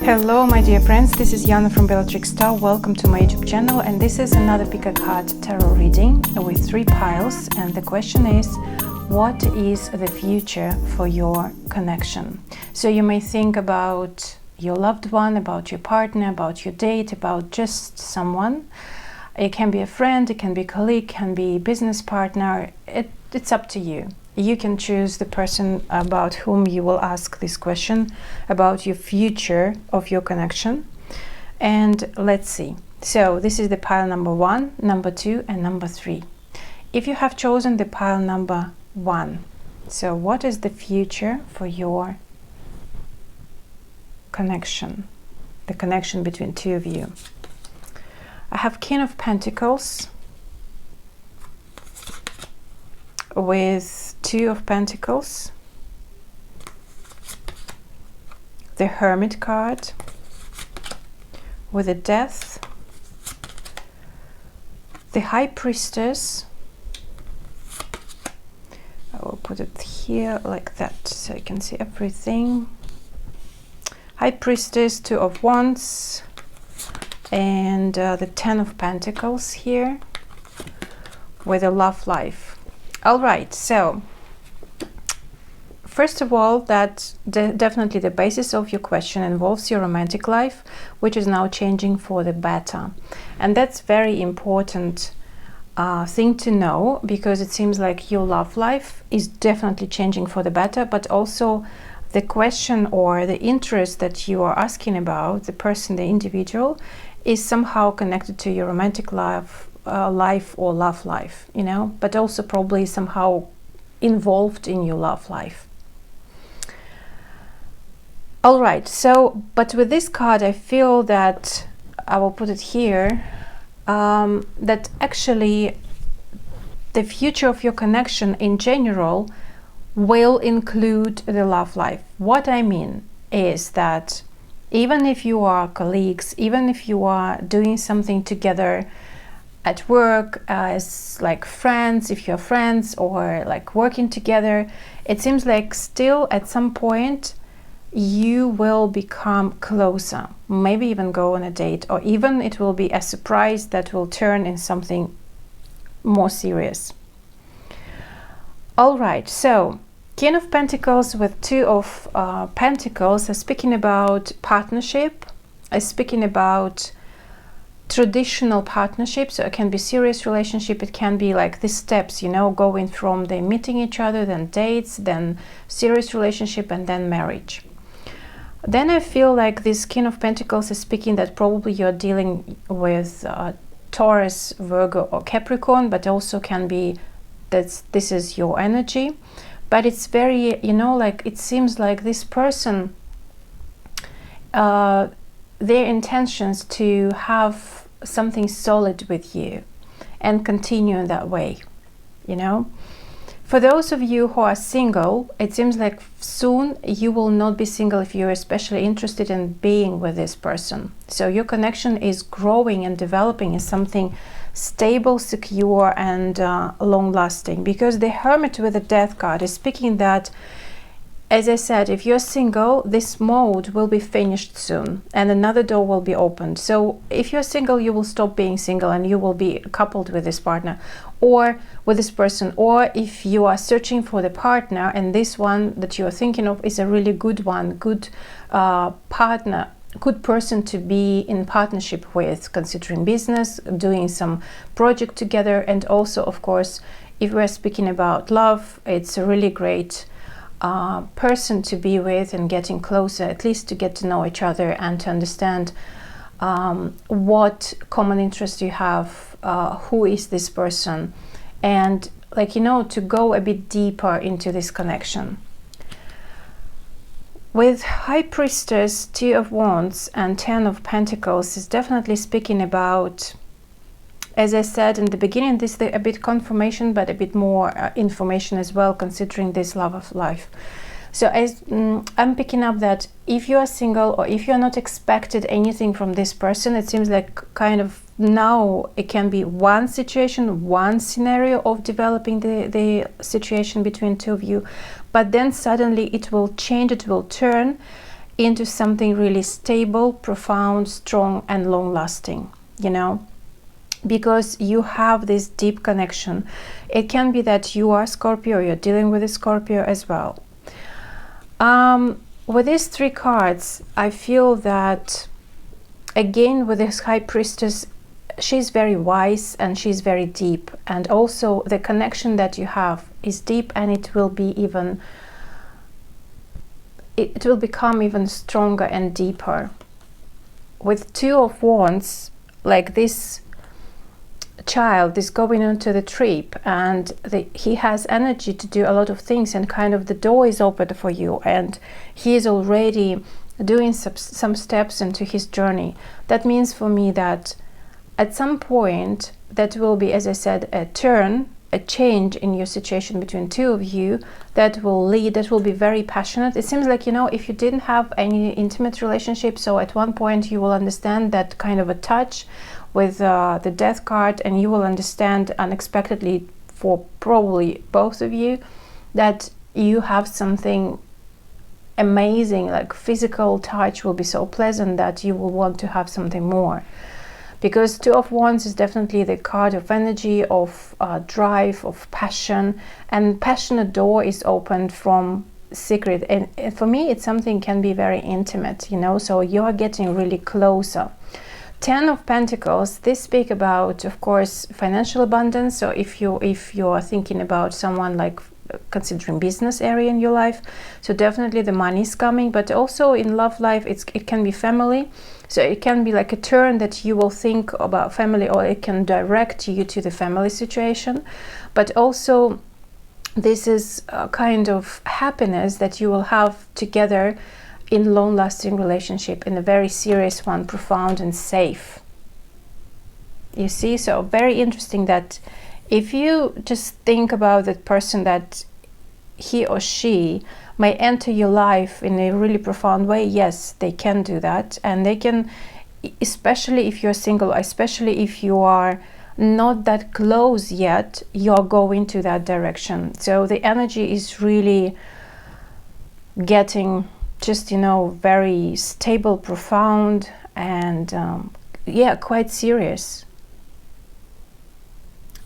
Hello my dear friends, this is Yana from Bellatrix. Welcome to my YouTube channel, and this is another pick a card tarot reading with 3 piles, and the question is, what is the future for your connection? So you may think about your loved one, about your partner, about your date, about just someone. It can be a friend, it can be a colleague, it can be a business partner. It's up to you. You can choose the person about whom you will ask this question about your future of your connection. And let's see. So this is the pile number 1, number 2, and number 3. If you have chosen the pile number 1, so what is the future for your connection? The connection between two of you. I have King of Pentacles with 2 of Pentacles, the Hermit card with the Death, the High Priestess. I will put it here like that so you can see everything. High Priestess, 2 of Wands, and the 10 of Pentacles here with a love life. All right, so first of all, that definitely the basis of your question involves your romantic life, which is now changing for the better. And that's very important thing to know, because it seems like your love life is definitely changing for the better, but also the question or the interest that you are asking about, the person, the individual, is somehow connected to your romantic life or love life, you know, but also probably somehow involved in your love life. All right, so but with this card I feel that I will put it here, that actually the future of your connection in general will include the love life. What I mean is that even if you are colleagues, even if you are doing something together at work, as like friends, if you're friends, or like working together, it seems like still at some point you will become closer, maybe even go on a date, or even it will be a surprise that will turn in something more serious. All right, so King of Pentacles with 2 of Pentacles is speaking about partnership, is speaking about traditional partnership. So it can be serious relationship, it can be like these steps, you know, going from the meeting each other, then dates, then serious relationship, and then marriage. Then I feel like this King of Pentacles is speaking that probably you're dealing with Taurus, Virgo, or Capricorn, but also can be that this is your energy. But it's very, you know, like it seems like this person, their intentions to have something solid with you and continue in that way, you know. For those of you who are single, it seems like soon you will not be single if you're especially interested in being with this person. So your connection is growing and developing as something stable, secure, and long-lasting, because the Hermit with the Death card is speaking that, as I said, if you're single, this mode will be finished soon and another door will be opened. So if you're single, you will stop being single and you will be coupled with this partner or with this person. Or if you are searching for the partner and this one that you're thinking of is a really good one, good partner, good person to be in partnership with, considering business, doing some project together. And also, of course, if we're speaking about love, it's a really great person to be with and getting closer, at least to get to know each other and to understand what common interests you have, who is this person, and like, you know, to go a bit deeper into this connection. With High Priestess, 2 of Wands, and 10 of Pentacles is definitely speaking about, as I said in the beginning, this is a bit confirmation, but a bit more information as well, considering this love of life. So as I'm picking up that if you are single or if you're not expected anything from this person, it seems like kind of now it can be one situation, one scenario of developing the situation between two of you, but then suddenly it will change, it will turn, into something really stable, profound, strong, and long-lasting, you know, because you have this deep connection. It can be that you are Scorpio, you're dealing with a Scorpio as well. With these 3 cards, I feel that, again, with this High Priestess, she's very wise and she's very deep, and also the connection that you have is deep, and it will become even stronger and deeper. With 2 of Wands, like this child is going into the trip, and he has energy to do a lot of things, and kind of the door is open for you, and he is already doing some steps into his journey. That means for me that at some point that will be, as I said, a change in your situation between 2 of you that will be very passionate. It seems like, you know, if you didn't have any intimate relationship, so at one point you will understand that kind of a touch with the Death card, and you will understand unexpectedly, for probably both of you, that you have something amazing, like physical touch will be so pleasant that you will want to have something more. Because 2 of Wands is definitely the card of energy, of drive, of passion, and passionate door is opened from secret. And for me, it's something can be very intimate, you know, so you are getting really closer. 10 of Pentacles, this speak about, of course, financial abundance. So if you are thinking about someone like considering business area in your life, so definitely the money is coming. But also in love life, it can be family. So it can be like a turn that you will think about family, or it can direct you to the family situation. But also this is a kind of happiness that you will have together in long-lasting relationship, in a very serious one, profound and safe. You see, so very interesting that if you just think about that person, that he or she may enter your life in a really profound way, yes, they can do that. And they can, especially if you're single, especially if you are not that close yet, you're going to that direction. So the energy is really getting just, you know, very stable, profound, and yeah, quite serious.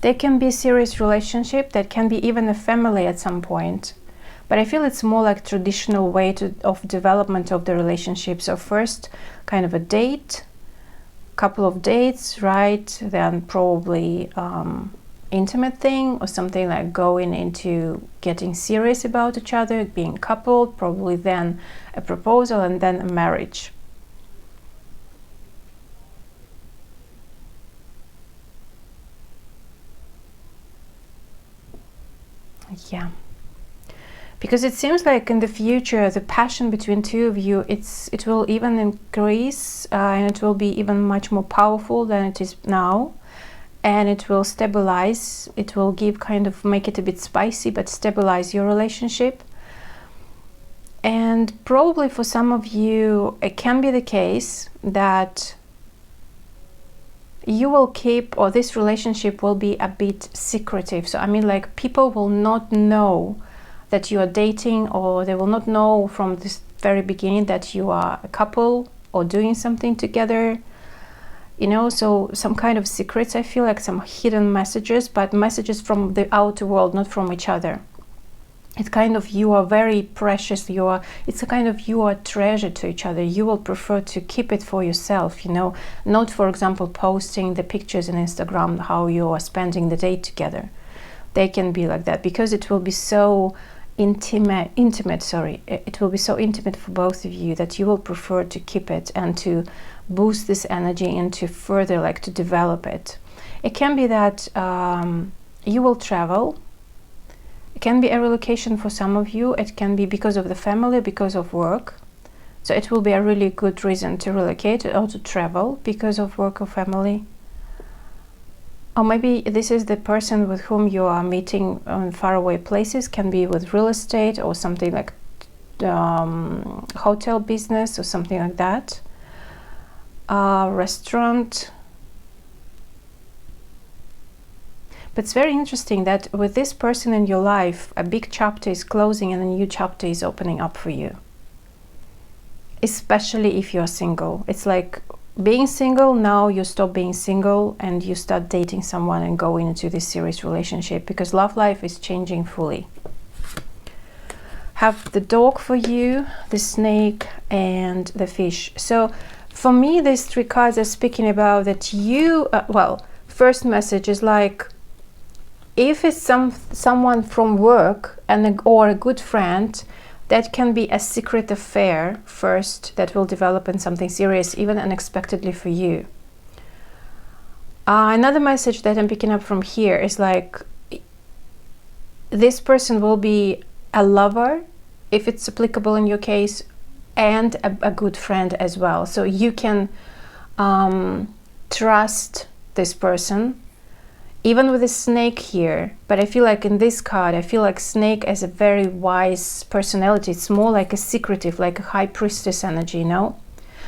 There can be a serious relationship, that can be even a family at some point, but I feel it's more like traditional way of development of the relationship. So first kind of a date, couple of dates, right, then probably intimate thing, or something like going into getting serious about each other, being coupled, probably then a proposal, and then a marriage. Yeah, because it seems like in the future the passion between 2 of you, it will even increase, and it will be even much more powerful than it is now. And it will stabilize, it will give kind of, make it a bit spicy, but stabilize your relationship. And probably for some of you, it can be the case that you will keep, or this relationship will be a bit secretive. So I mean, like, people will not know that you are dating, or they will not know from this very beginning that you are a couple or doing something together. You know, so some kind of secrets, I feel like some hidden messages, but messages from the outer world, not from each other. It's kind of, you are very precious, it's a kind of, you are treasure to each other. You will prefer to keep it for yourself, you know, not, for example, posting the pictures on Instagram, how you are spending the day together. They can be like that, because it will be so intimate, it will be so intimate for both of you that you will prefer to keep it and to boost this energy and to further, like, to develop it. It can be that you will travel. It can be a relocation for some of you. It can be because of the family, because of work. So it will be a really good reason to relocate or to travel because of work or family. Or maybe this is the person with whom you are meeting on faraway places. Can be with real estate or something like hotel business or something like that. Restaurant. But it's very interesting that with this person in your life, a big chapter is closing and a new chapter is opening up for you. especially if you're single. It's like being single, now you stop being single and you start dating someone and going into this serious relationship, because love life is changing fully. Have the dog for you, the snake, and the fish. So for me, these three cards are speaking about that you, well, first message is like, if it's someone from work or a good friend, that can be a secret affair first that will develop in something serious, even unexpectedly for you. Another message that I'm picking up from here is like, this person will be a lover, if it's applicable in your case, and a good friend as well. So you can trust this person, even with a snake here. But I feel like in this card, I feel like snake as a very wise personality. It's more like a secretive, like a high priestess energy, you know?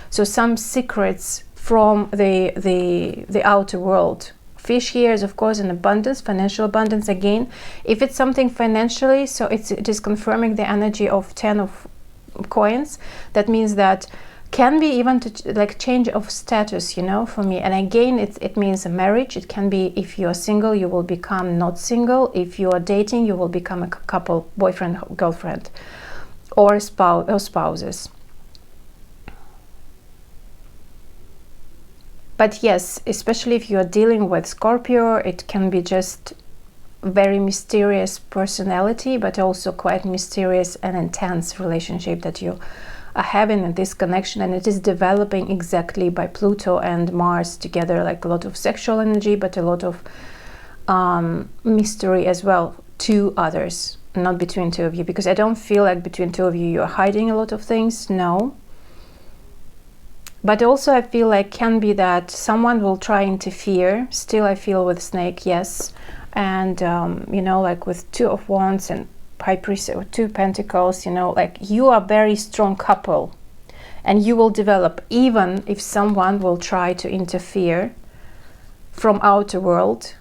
So some secrets from the outer world. Fish here is, of course, an abundance, financial abundance again. If it's something financially, so it is confirming the energy of 10 of coins. That means that can be even to like change of status, you know, for me. And again, it means a marriage. It can be, if you're single, you will become not single. If you are dating, you will become a couple, boyfriend, girlfriend, or spouse or spouses. But yes, especially if you are dealing with Scorpio, it can be just very mysterious personality, but also quite mysterious and intense relationship that you are having in this connection. And it is developing exactly by Pluto and Mars together, like a lot of sexual energy, but a lot of mystery as well to others, not between two of you, because I don't feel like between two of you you're hiding a lot of things. No. But also I feel like can be that someone will try interfere. Still I feel with snake, yes. And you know, like with 2 of Wands and High Priestess or 2 Pentacles, you know, like you are a very strong couple and you will develop, even if someone will try to interfere from outer world,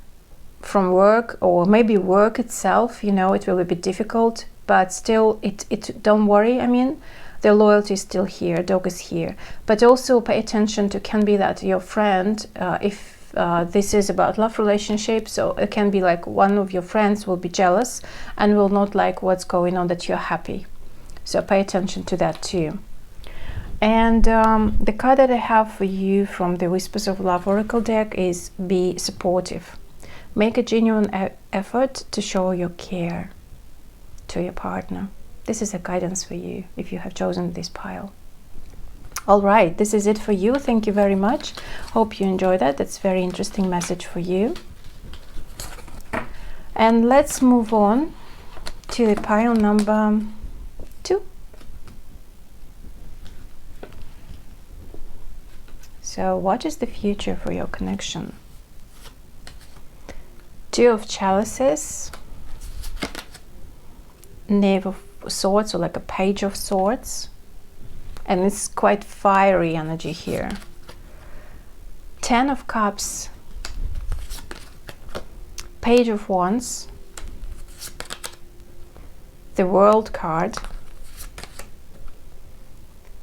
from work, or maybe work itself, you know, it will be a bit difficult, but still it don't worry. I mean, the loyalty is still here, dog is here. But also pay attention to, can be that your friend, if this is about love relationship, so it can be like one of your friends will be jealous and will not like what's going on, that you're happy. So pay attention to that too. And the card that I have for you from the Whispers of Love Oracle deck is be supportive. Make a genuine effort to show your care to your partner. This is a guidance for you if you have chosen this pile. All right, this is it for you. Thank you very much. Hope you enjoyed that. That's a very interesting message for you. And let's move on to the pile number 2. So what is the future for your connection? 2 of Chalices, Knave of Swords, or like a Page of Swords, and it's quite fiery energy here. 10 of Cups, Page of Wands, the World card.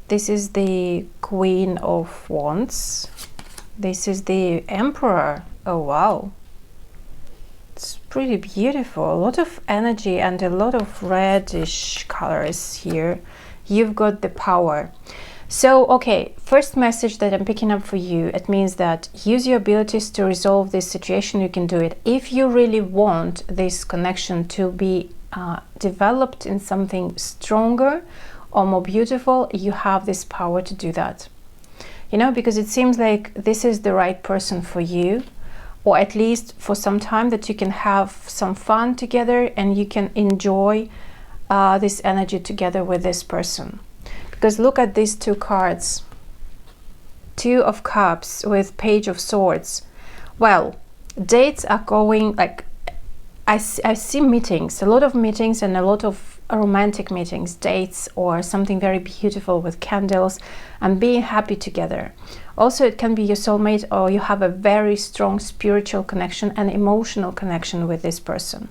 This is the Queen of Wands. This is the Emperor. Oh wow, it's pretty beautiful. A lot of energy and a lot of reddish colors here. You've got the power. So, okay, first message that I'm picking up for you, it means that use your abilities to resolve this situation. You can do it. If you really want this connection to be developed in something stronger or more beautiful, you have this power to do that. You know, because it seems like this is the right person for you, or at least for some time, that you can have some fun together and you can enjoy this energy together with this person. Because look at these 2 cards, 2 of Cups with Page of Swords. Well, dates are going, like I see meetings, a lot of meetings and a lot of romantic meetings, dates, or something very beautiful with candles and being happy together. Also, it can be your soulmate, or you have a very strong spiritual connection and emotional connection with this person.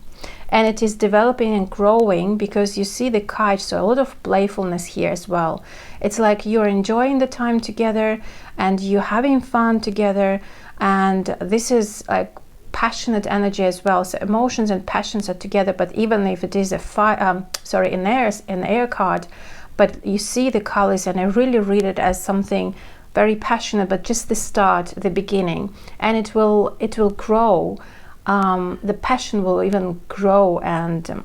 and it is developing and growing, because you see the kite, so a lot of playfulness here as well. It's like you're enjoying the time together and you're having fun together, and this is like passionate energy as well. So emotions and passions are together, but even if it is an air card, but you see the colors, and I really read it as something very passionate, but just the start, the beginning, and it will grow. The passion will even grow, and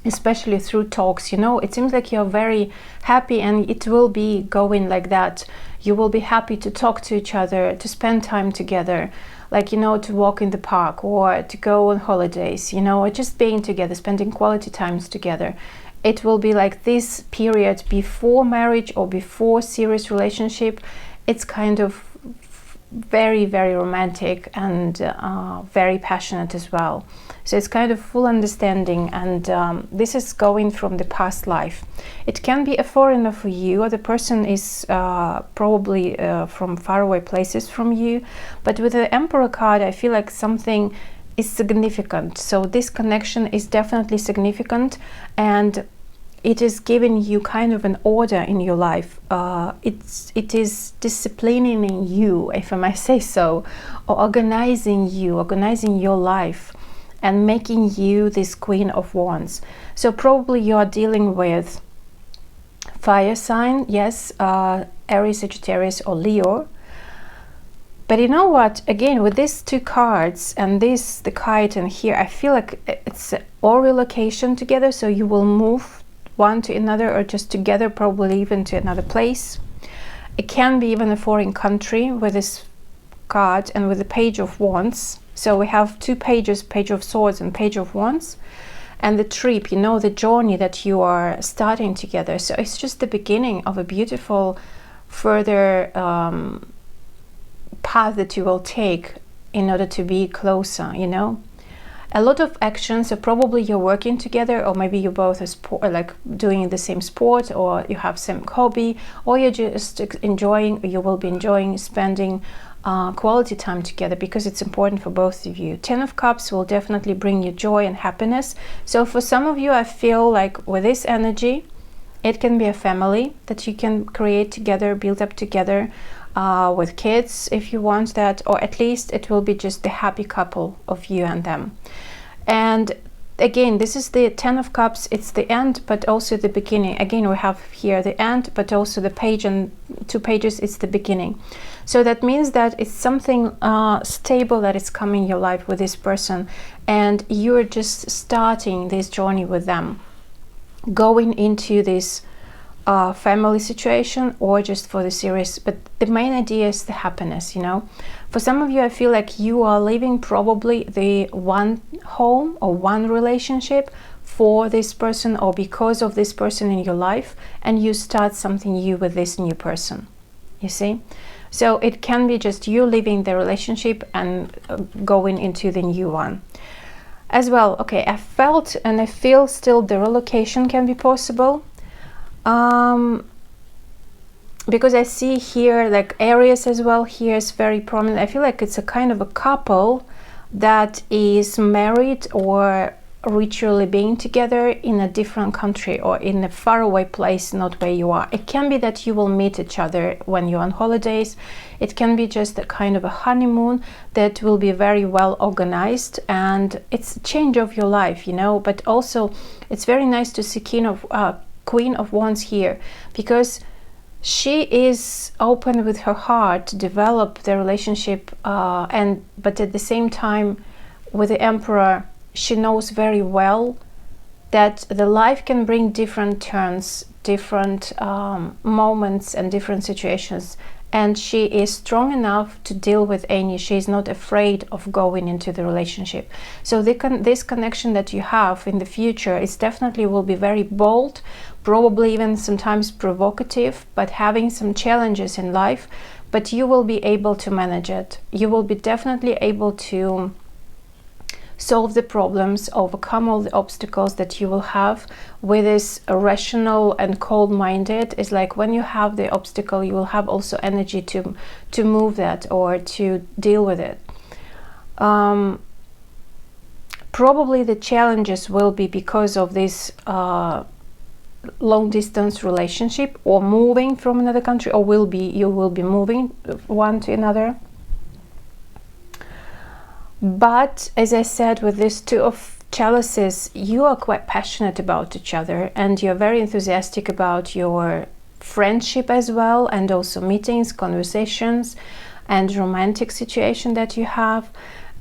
especially through talks, you know, it seems like you're very happy, and it will be going like that. You will be happy to talk to each other, to spend time together, like, you know, to walk in the park or to go on holidays, you know, or just being together, spending quality times together. It will be like this period before marriage or before serious relationship. It's kind of very, very romantic and very passionate as well. So it's kind of full understanding, and this is going from the past life. It can be a foreigner for you, or the person is probably from faraway places from you. But with the Emperor card, I feel like something is significant. So this connection is definitely significant, and it is giving you kind of an order in your life. It is disciplining you, if I may say so, or organizing your life, and making you this Queen of Wands. So probably you are dealing with fire sign, yes, Aries, Sagittarius, or Leo. But you know what? Again, with these two cards and this, the kite, and here, I feel like it's all relocation together. So you will move one to another, or just together, probably even to another place. It can be even a foreign country with this card and with the Page of Wands. So we have two pages, Page of Swords and Page of Wands, and the trip, you know, the journey that you are starting together. So it's just the beginning of a beautiful further path that you will take in order to be closer, you know. A lot of action, so probably you're working together, or maybe you both are like doing the same sport, or you have same hobby, or you're just enjoying, or you will be enjoying spending quality time together, because it's important for both of you. 10 of Cups will definitely bring you joy and happiness. So for some of you, I feel like with this energy, it can be a family that you can create together, build up together, with kids if you want that, or at least it will be just the happy couple of you and them. And again, this is the 10 of Cups. It's the end, but also the beginning. Again, we have here the end, but also the page, and 2 pages, it's the beginning. So that means that it's something stable that is coming in your life with this person, and you're just starting this journey with them, going into this family situation, or just for the serious. But the main idea is the happiness, you know. For some of you, I feel like you are leaving probably the one home or one relationship for this person, or because of this person in your life, and you start something new with this new person, you see. So it can be just you leaving the relationship and going into the new one as well. Okay, I felt and I feel still the relocation can be possible. Because I see here like Aries as well, here is very prominent. I feel like it's a kind of a couple that is married or ritually being together in a different country, or in a faraway place, not where you are. It can be that you will meet each other when you're on holidays. It can be just a kind of a honeymoon that will be very well organized, and it's a change of your life, you know. But also it's very nice to see Queen of Wands here, because she is open with her heart to develop the relationship, but at the same time with the Emperor, she knows very well that the life can bring different turns, different moments and different situations, and she is strong enough to deal with any. She is not afraid of going into the relationship. So this connection that you have in the future is definitely will be very bold, probably even sometimes provocative, but having some challenges in life, but you will be able to manage it. You will be definitely able to solve the problems, overcome all the obstacles that you will have with this rational and cold-minded. Is like when you have the obstacle, you will have also energy to move that or to deal with it. Probably the challenges will be because of this long distance relationship, or moving from another country, or you will be moving one to another. But as I said, with this Two of Chalices, you are quite passionate about each other, and you're very enthusiastic about your friendship as well, and also meetings, conversations, and romantic situation that you have.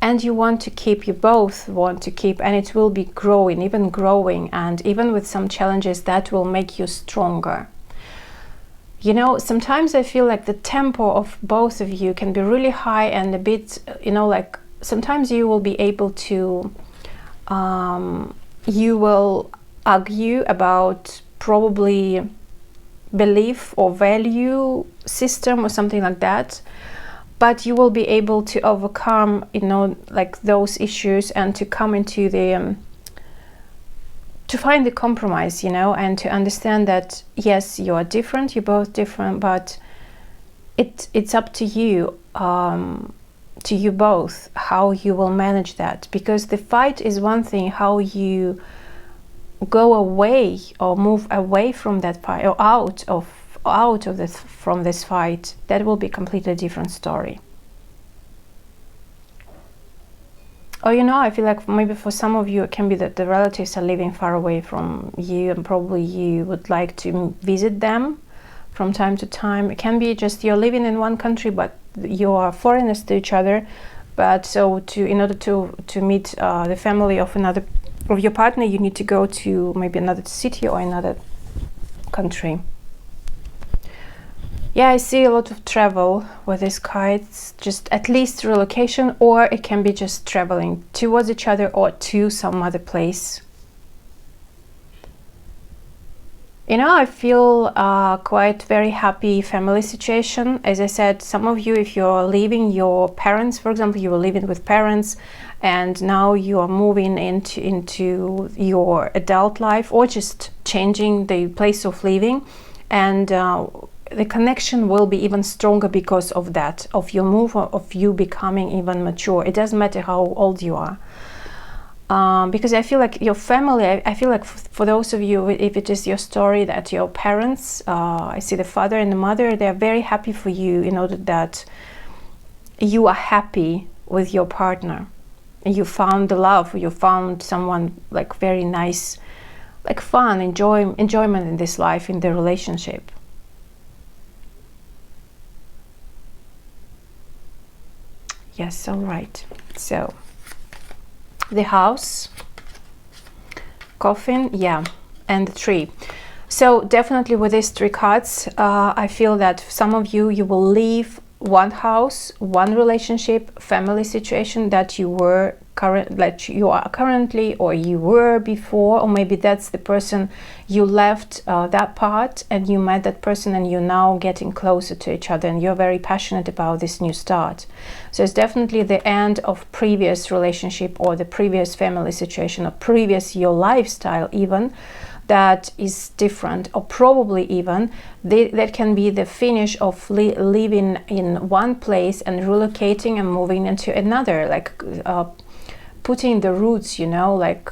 And you want to keep, you both want to keep, and it will be growing, and even with some challenges that will make you stronger. You know, sometimes I feel like the tempo of both of you can be really high and a bit, you know, like sometimes you will be able to, you will argue about probably belief or value system or something like that. But you will be able to overcome, you know, like those issues, and to come into the, to find the compromise, you know, and to understand that, yes, you are different, you're both different, but it's up to you both, how you will manage that. Because the fight is one thing, how you go away or move away from that fight, or from this fight, that will be a completely different story. Or, you know, I feel like maybe for some of you it can be that the relatives are living far away from you, and probably you would like to visit them from time to time. It can be just you're living in one country, but you are foreigners to each other. But so in order to meet the family of your partner, you need to go to maybe another city or another country. Yeah, I see a lot of travel with this card. It's just at least relocation, or it can be just traveling towards each other or to some other place. You know, I feel quite very happy family situation. As I said, some of you, if you're leaving your parents, for example, you were living with parents, and now you are moving into your adult life, or just changing the place of living, and the connection will be even stronger because of that, of your move, of you becoming even mature. It doesn't matter how old you are. Because I feel like your family, I feel like for those of you, if it is your story, that your parents, I see the father and the mother, they're very happy for you, in order that you are happy with your partner. You found the love, you found someone like very nice, like fun, enjoyment in this life, in the relationship. Yes, all right. So the house, coffin, yeah, and the tree. So definitely with these three cards, I feel that some of you will leave one house, one relationship, family situation that you are currently, or you were before, or maybe that's the person you left that part, and you met that person, and you're now getting closer to each other, and you're very passionate about this new start. So it's definitely the end of previous relationship, or the previous family situation, or previous your lifestyle even, that is different, or probably even that can be the finish of living in one place and relocating and moving into another, like putting the roots, you know, like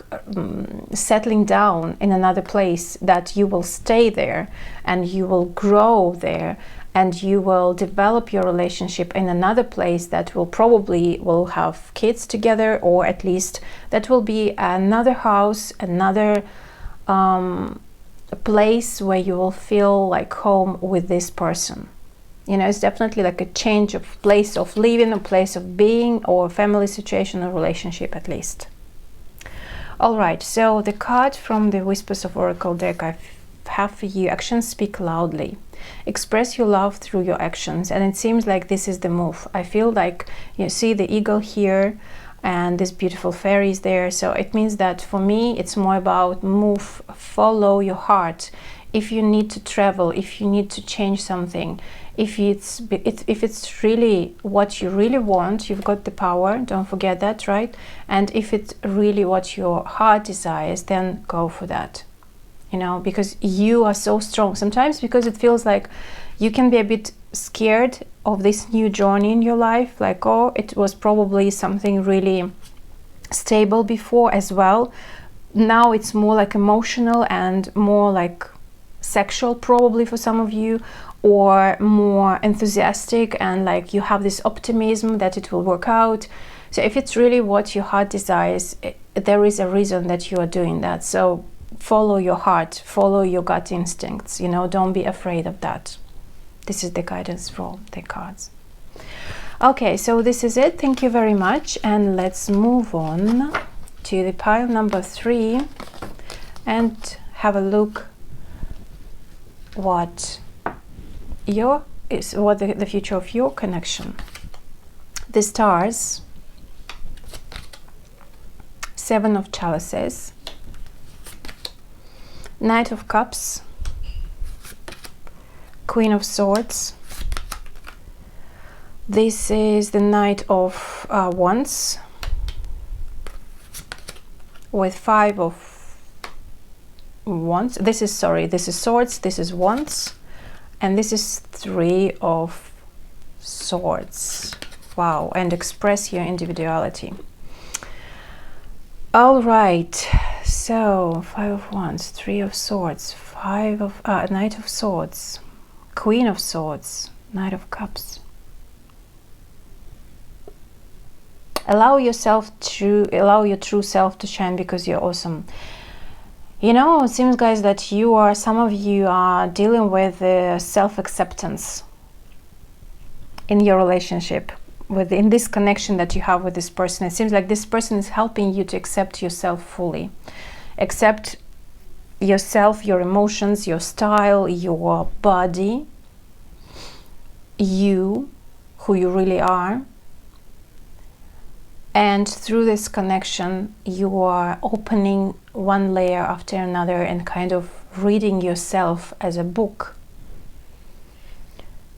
settling down in another place, that you will stay there and you will grow there, and you will develop your relationship in another place that will have kids together, or at least that will be another house, another a place where you will feel like home with this person. You know, it's definitely like a change of place of living, a place of being, or family situation or relationship at least. All right, so the card from the Whispers of Oracle deck I have for you: actions speak loudly. Express your love through your actions. And it seems like this is the move. I feel like you see the eagle here, and this beautiful fairy is there. So it means that for me, it's more about move, follow your heart. If you need to travel, if you need to change something, if it's really what you really want, you've got the power, don't forget that, right? And if it's really what your heart desires, then go for that, you know, because you are so strong. Sometimes because it feels like you can be a bit scared of this new journey in your life, like, oh, it was probably something really stable before as well. Now it's more like emotional and more like sexual, probably for some of you, or more enthusiastic, and like you have this optimism that it will work out. So if it's really what your heart desires, there is a reason that you are doing that. So follow your heart, follow your gut instincts, you know, don't be afraid of that. This is the guidance from the cards. Okay, so this is it. Thank you very much, and let's move on to the pile number 3 and have a look what the future of your connection. The stars, 7 of chalices, Knight of Cups, Queen of Swords. This is the Knight of Wands with 5 of Wands. This is Swords, this is Wands, and this is 3 of Swords. Wow, and express your individuality. All right, so 5 of Wands, 3 of Swords, 5 of Knight of Swords, Queen of Swords, Knight of Cups. Allow your true self to shine, because you're awesome. You know, it seems, guys, that some of you are dealing with self-acceptance in your relationship, in this connection that you have with this person. It seems like this person is helping you to accept yourself fully. Accept yourself, your emotions, your style, your body, you, who you really are. And through this connection, you are opening one layer after another and kind of reading yourself as a book.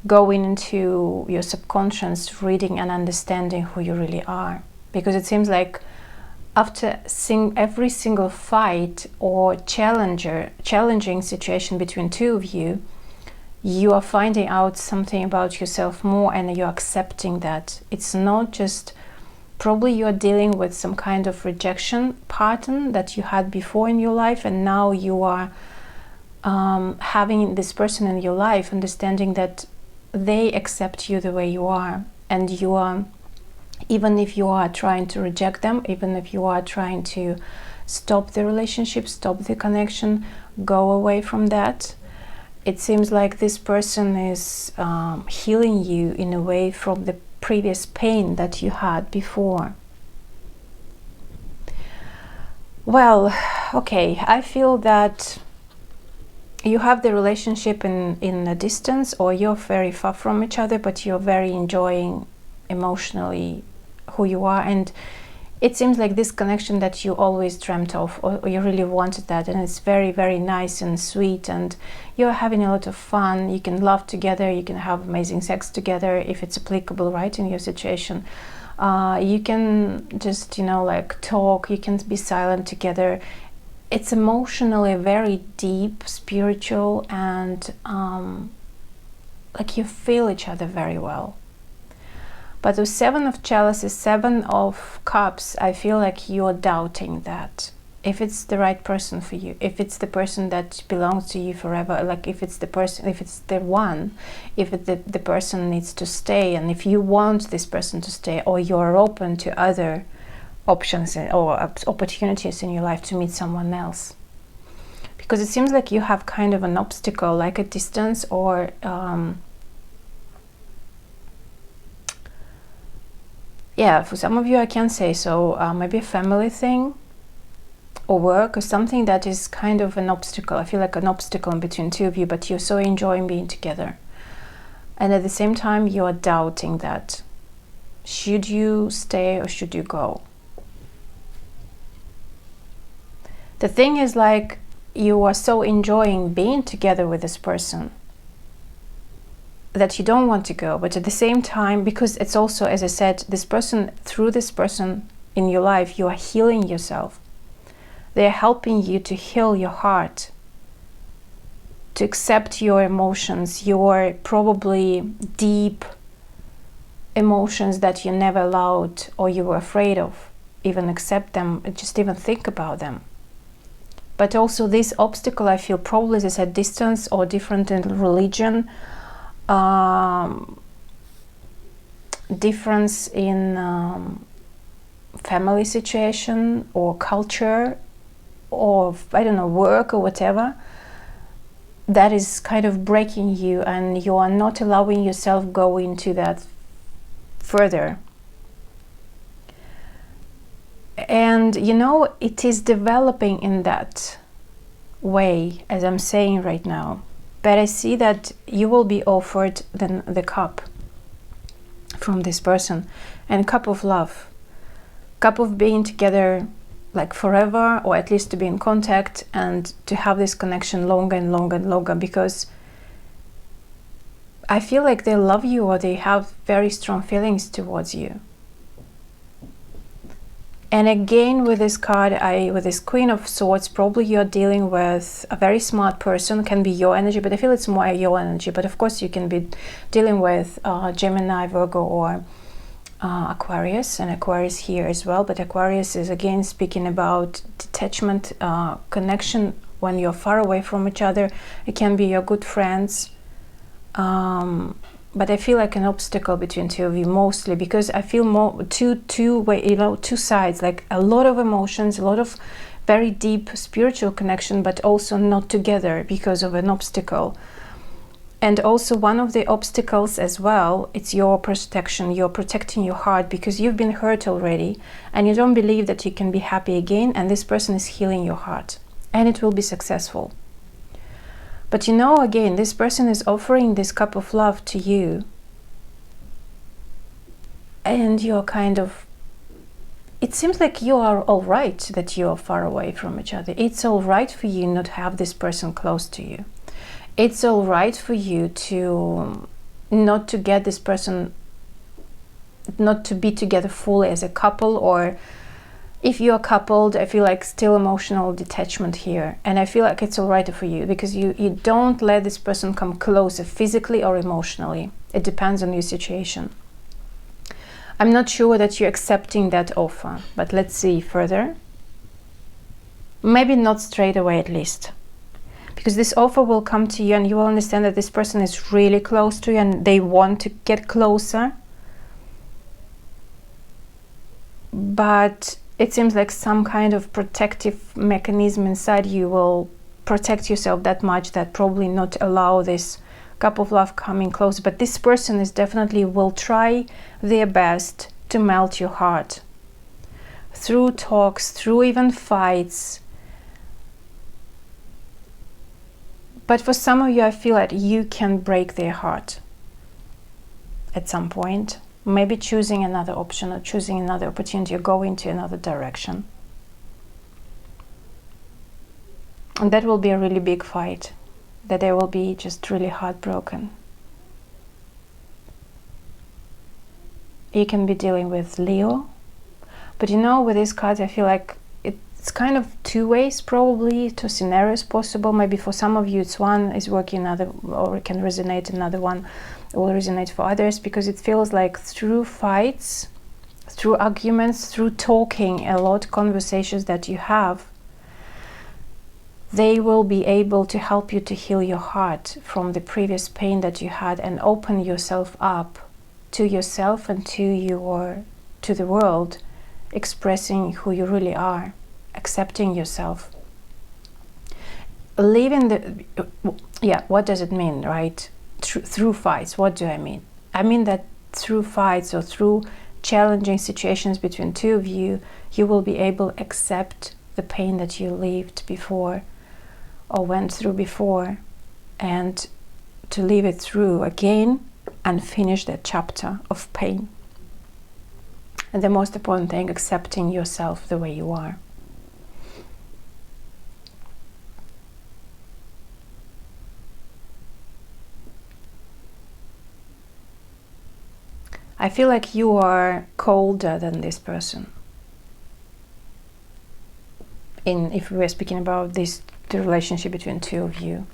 Going into your subconscious, reading and understanding who you really are. Because it seems like after every single fight or challenging situation between two of you, you are finding out something about yourself more, and you're accepting that. It's not just... Probably you are dealing with some kind of rejection pattern that you had before in your life, and now you are having this person in your life, understanding that they accept you the way you are, and you are, even if you are trying to reject them, even if you are trying to stop the relationship, stop the connection, go away from that, it seems like this person is healing you in a way from the previous pain that you had before. Well, okay, I feel that you have the relationship in a distance, or you're very far from each other, but you're very enjoying emotionally who you are, and it seems like this connection that you always dreamt of, or you really wanted that, and it's very, very nice and sweet, and you're having a lot of fun. You can laugh together, you can have amazing sex together if it's applicable, right, in your situation. You can just, you know, like talk, you can be silent together. It's emotionally very deep, spiritual, and like you feel each other very well. But with 7 of chalices, 7 of cups, I feel like you're doubting that. If it's the right person for you, if it's the person that belongs to you forever, like if it's the person, if it's the one, if the person needs to stay, and if you want this person to stay, or you're open to other options or opportunities in your life to meet someone else. Because it seems like you have kind of an obstacle, like a distance, or yeah, for some of you I can say so, maybe a family thing or work or something that is kind of an obstacle. I feel like an obstacle in between two of you, but you're so enjoying being together. And at the same time, you're doubting that. Should you stay or should you go? The thing is, like, you are so enjoying being together with this person that you don't want to go, but at the same time, because it's also, as I said, this person, through this person in your life, you are healing yourself. They are helping you to heal your heart, to accept your emotions, your probably deep emotions that you never allowed or you were afraid of. even accept them, just even think about them. But also this obstacle, I feel, probably is at distance or different in religion, difference in family situation or culture, or I don't know, work or whatever, that is kind of breaking you, and you are not allowing yourself go into that further. And you know, it is developing in that way, as I'm saying right now. But I see that you will be offered the cup from this person, and cup of love, cup of being together like forever, or at least to be in contact and to have this connection longer and longer and longer, because I feel like they love you, or they have very strong feelings towards you. And again, with this card, with this Queen of Swords, probably you're dealing with a very smart person. Can be your energy, but I feel it's more your energy. But of course, you can be dealing with Gemini, Virgo, or Aquarius, and Aquarius here as well. But Aquarius is again speaking about detachment, connection when you're far away from each other. It can be your good friends. But I feel like an obstacle between two of you, mostly because I feel more two sides, like a lot of emotions, a lot of very deep spiritual connection, but also not together because of an obstacle. And also one of the obstacles as well, it's your protection. You're protecting your heart because you've been hurt already, and you don't believe that you can be happy again, and this person is healing your heart, and it will be successful. But you know, again, this person is offering this cup of love to you, and you're kind of, it seems like you are all right that you are far away from each other. It's all right for you not to have this person close to you. It's all right for you to not to get this person, not to be together fully as a couple, or if you're coupled, I feel like still emotional detachment here. And I feel like it's all right for you because you don't let this person come closer physically or emotionally. It depends on your situation. I'm not sure that you're accepting that offer, but let's see further. Maybe not straight away at least. Because this offer will come to you and you will understand that this person is really close to you and they want to get closer. But it seems like some kind of protective mechanism inside you will protect yourself that much that probably not allow this cup of love coming close. But this person is definitely will try their best to melt your heart through talks, through even fights. But for some of you, I feel that you can break their heart at some point. Maybe choosing another option or choosing another opportunity or going to another direction. And that will be a really big fight, that they will be just really heartbroken. You can be dealing with Leo, but you know, with these cards, I feel like it's kind of two ways, probably two scenarios possible. Maybe for some of you, it's one is working, another, or it can resonate, another one will resonate for others, because it feels like through fights, through arguments, through talking a lot, conversations that you have, they will be able to help you to heal your heart from the previous pain that you had and open yourself up to yourself and to the world, expressing who you really are, accepting yourself. What does it mean, right? Through fights, what do I mean? I mean that through fights or through challenging situations between two of you, you will be able to accept the pain that you lived before or went through before, and to live it through again and finish that chapter of pain. And the most important thing, accepting yourself the way you are. I feel like you are colder than this person. If we were speaking about the relationship between two of you.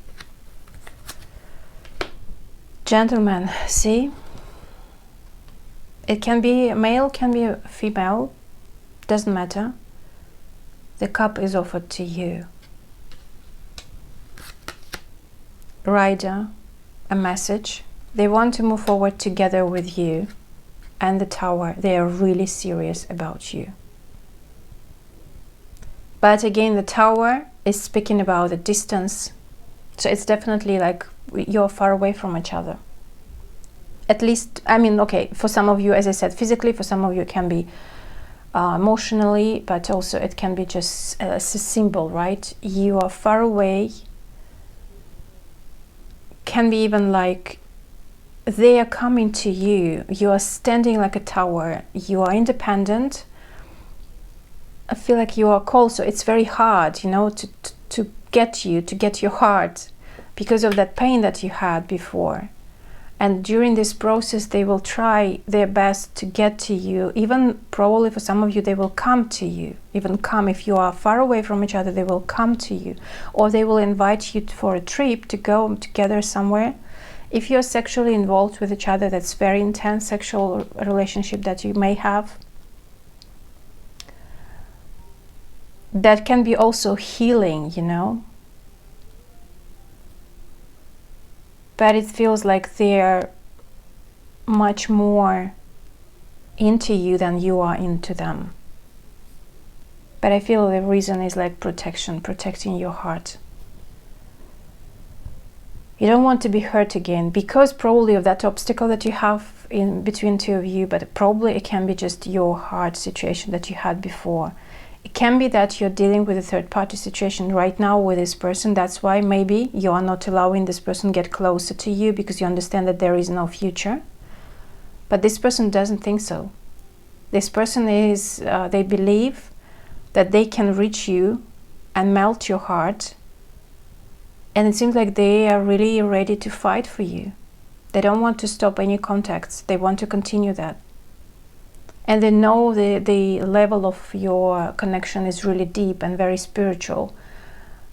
Gentlemen, see? It can be a male, can be a female. doesn't matter. The cup is offered to you. Rider, a message. They want to move forward together with you. And the Tower, they are really serious about you. But again, the Tower is speaking about the distance. So it's definitely like you're far away from each other. At least, I mean, okay, for some of you, as I said, physically, for some of you it can be emotionally, but also it can be just a symbol, right? You are far away. Can be even like they are coming to you. You are standing like a tower. You are independent. I feel like you are called, so it's very hard, you know, to get you, to get your heart, because of that pain that you had before. And during this process, they will try their best to get to you. Even probably for some of you, they will come to you. Even come, if you are far away from each other, they will come to you. Or they will invite you for a trip to go together somewhere. If you're sexually involved with each other, that's very intense sexual relationship that you may have. That can be also healing, you know. But it feels like they're much more into you than you are into them. But I feel the reason is like protection, protecting your heart. You don't want to be hurt again because probably of that obstacle that you have in between two of you, but probably it can be just your heart situation that you had before. It can be that you're dealing with a third-party situation right now with this person. That's why maybe you are not allowing this person get closer to you because you understand that there is no future. But this person doesn't think so. This person is, they believe that they can reach you and melt your heart. And it seems like they are really ready to fight for you. They don't want to stop any contacts. They want to continue that. And they know the level of your connection is really deep and very spiritual.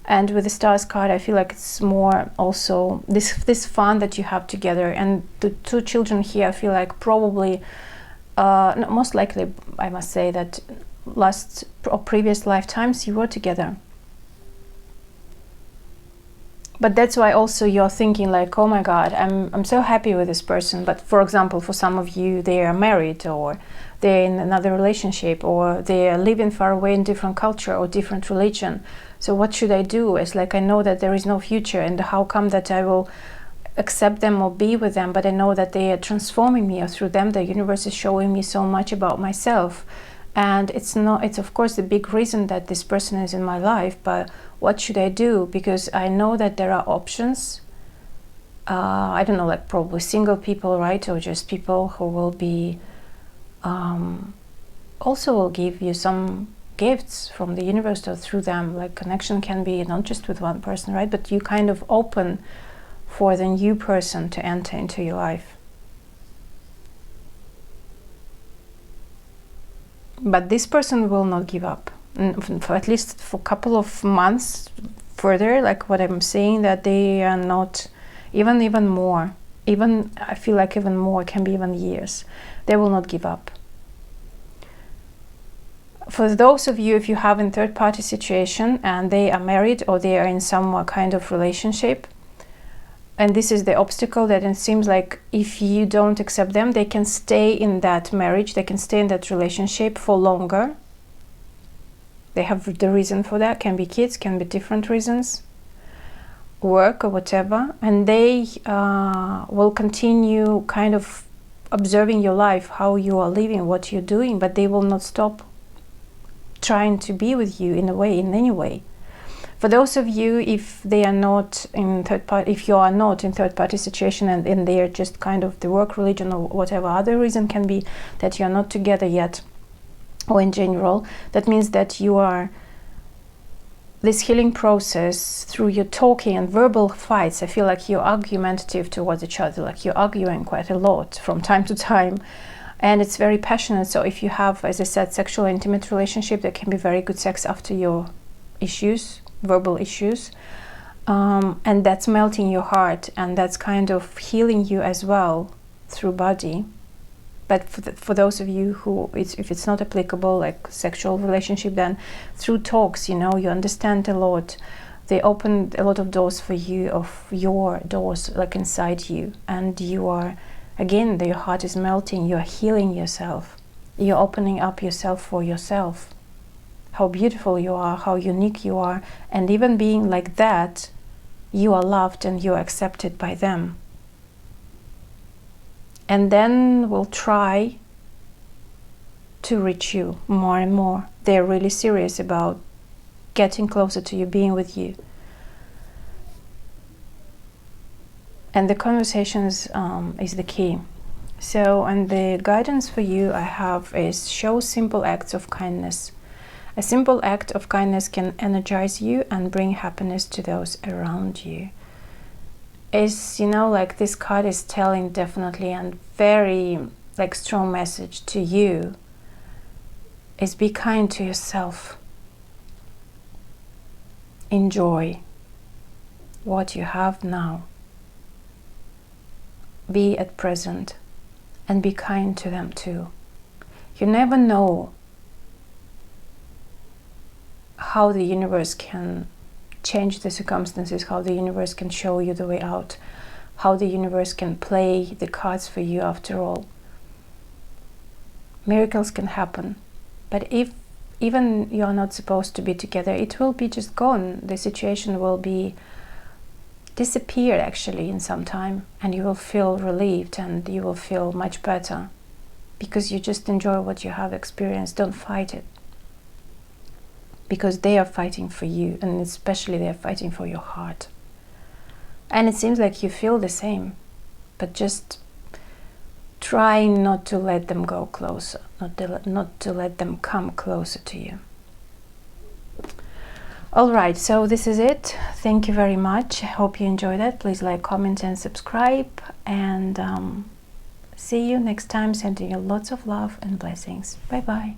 And with the Stars card, I feel like it's more also this fun that you have together. And the two children here, I feel like probably, no, most likely, I must say that last or previous lifetimes you were together. But that's why also you're thinking like, oh my God, I'm so happy with this person. But for example, for some of you, they are married or they're in another relationship or they are living far away in different culture or different religion. So what should I do? It's like I know that there is no future, and how come that I will accept them or be with them, but I know that they are transforming me, or through them the universe is showing me so much about myself. And it's of course the big reason that this person is in my life, but what should I do? Because I know that there are options. I don't know, like probably single people, right? Or just people who will be also will give you some gifts from the universe, or through them, like connection can be not just with one person, right? But you kind of open for the new person to enter into your life. But this person will not give up, for at least for a couple of months further, like what I'm saying, that they are not, even more, even I feel like even more, can be even years, they will not give up. For those of you, if you have a third-party situation and they are married or they are in some kind of relationship, and this is the obstacle, that it seems like if you don't accept them, they can stay in that marriage, they can stay in that relationship for longer. They have the reason for that, can be kids, can be different reasons, work or whatever, and they will continue kind of observing your life, how you are living, what you're doing, but they will not stop trying to be with you in any way. For those of you, if they are not in if you are not in third-party situation and they are just kind of the work religion or whatever other reason can be that you are not together yet, or in general, that means that you are this healing process through your talking and verbal fights. I feel like you're argumentative towards each other, like you're arguing quite a lot from time to time. And it's very passionate. So if you have, as I said, sexual intimate relationship, there can be very good sex after your issues, verbal issues. And that's melting your heart, and that's kind of healing you as well through body. But for those of you who, if it's not applicable, like sexual relationship, then through talks, you know, you understand a lot. They open a lot of doors for you, of your doors, like inside you. And you are, again, your heart is melting. You are healing yourself. You're opening up yourself for yourself. How beautiful you are, how unique you are. And even being like that, you are loved and you are accepted by them. And then we'll try to reach you more and more. They're really serious about getting closer to you, being with you. And the conversations is the key. So, and the guidance for you I have is show simple acts of kindness. A simple act of kindness can energize you and bring happiness to those around you. Is, you know, like this card is telling definitely, and very like strong message to you, is be kind to yourself. Enjoy what you have now. Be at present and be kind to them too. You never know how the universe can change the circumstances, how the universe can show you the way out, how the universe can play the cards for you after all. Miracles can happen, but if even you're not supposed to be together, it will be just gone. The situation will be disappeared actually in some time, and you will feel relieved and you will feel much better because you just enjoy what you have experienced. Don't fight it, because they are fighting for you, and especially they are fighting for your heart. And it seems like you feel the same, but just try not to let them go closer, not to let them come closer to you. All right, so this is it. Thank you very much. I hope you enjoyed it. Please like, comment, and subscribe. And see you next time. Sending you lots of love and blessings. Bye-bye.